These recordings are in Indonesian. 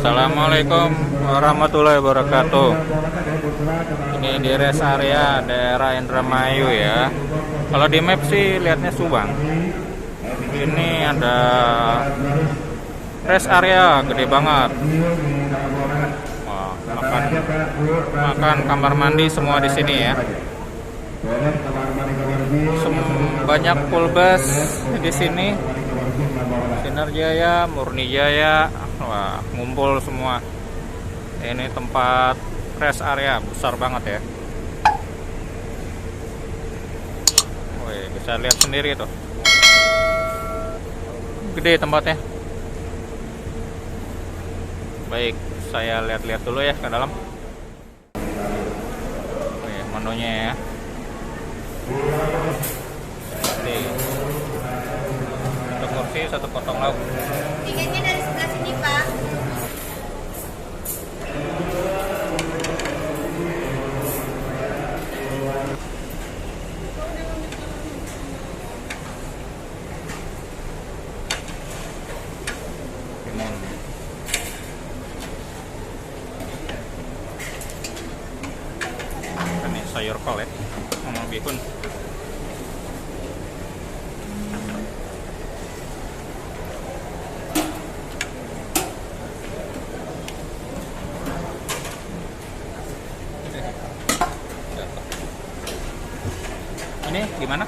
Assalamualaikum warahmatullahi wabarakatuh. Ini di rest area daerah Indramayu ya. Kalau di map sih lihatnya Subang. Ini ada rest area gede banget. Wah, makan kamar mandi semua di sini ya. Banyak full bus di sini. Sinar Jaya, Murni Jaya, wah ngumpul semua. Ini tempat rest area besar banget ya. Wih, bisa lihat sendiri tuh. Gede tempatnya. Baik, saya lihat-lihat dulu ya ke dalam. Wih, menunya ya. Nih. Satu kursi, satu potong lauk. Tiketnya dari sebelah sini, Pak. Timun. Ini sayur kol ya, sama bihun. Ini gimana?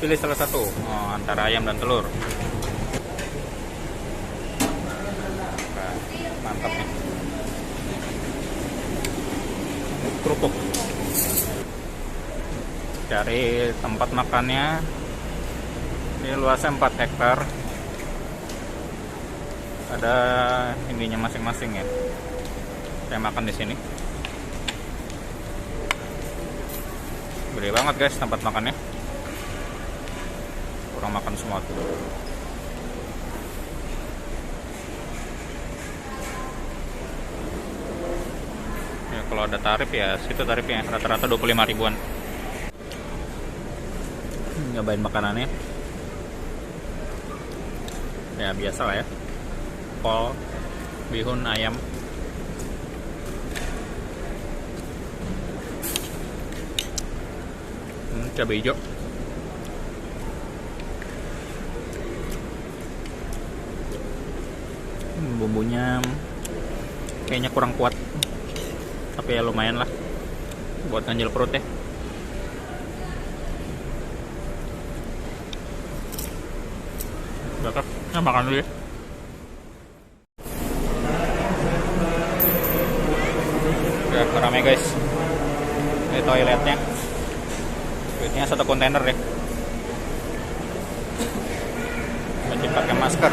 Pilih salah satu. Oh, antara ayam dan telur. Nah, mantap nih. Kerupuk. Cari tempat makannya. Ini luasnya 4 hektar. Ada ininya masing-masing ya. Saya makan di sini. Gede banget guys tempat makannya. Orang makan semua tuh. Ya, kalau ada tarif ya situ tarifnya rata-rata 25 ribuan. Nyobain makanannya. Ya biasa lah ya. Kol, bihun, ayam. Cabai hijau. Bumbunya kayaknya kurang kuat, tapi ya lumayan lah buat ganjil perut ya. Bakar, nah makan dulu ya. Udah rame guys. Ini toiletnya. Ini satu kontainer deh. Wajib pakai masker.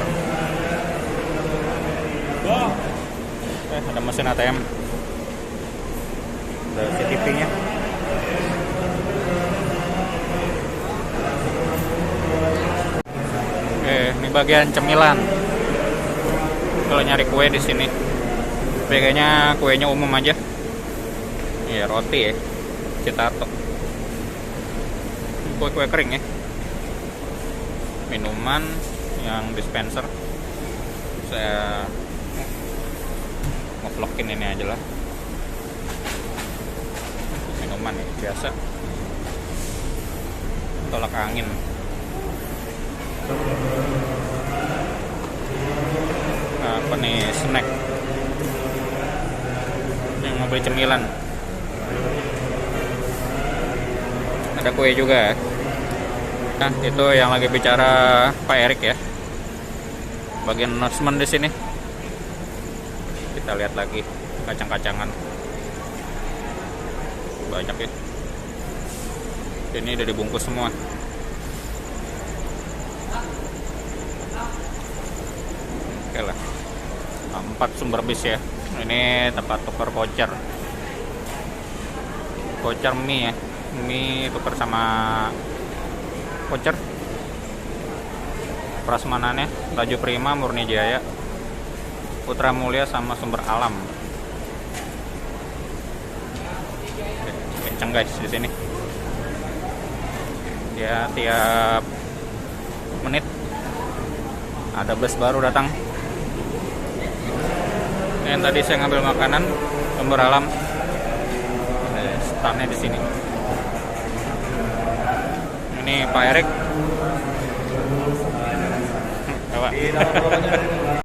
Ada mesin ATM. Ada CCTV-nya. Ini bagian cemilan. Kalau nyari kue di sini, kayaknya kuenya umum aja. Iya, roti ya, citato. Kue-kue kering ya. Minuman yang dispenser. Saya ngevlogin ini aja lah. Minuman ya, biasa. Tolak angin. Apa nih, snack. Yang mau beli cemilan. Ada kue juga ya. Nah, itu yang lagi bicara Pak Erik ya. Bagian announcement di sini. Kita lihat lagi kacang-kacangan. Banyak ya. Ini udah dibungkus semua. Oke lah. 4 sumber bis ya. Ini tempat tukar voucher. Voucher mie ya. Mie tukar sama voucher. Prasmanannya Laju Prima, Murni Jaya, Putra Mulia sama Sumber Alam. Kenceng guys di sini. Ya tiap menit ada bus baru datang. Yang tadi saya ngambil makanan sumber alam. Startnya di sini. Ini Pak Erik. Coba.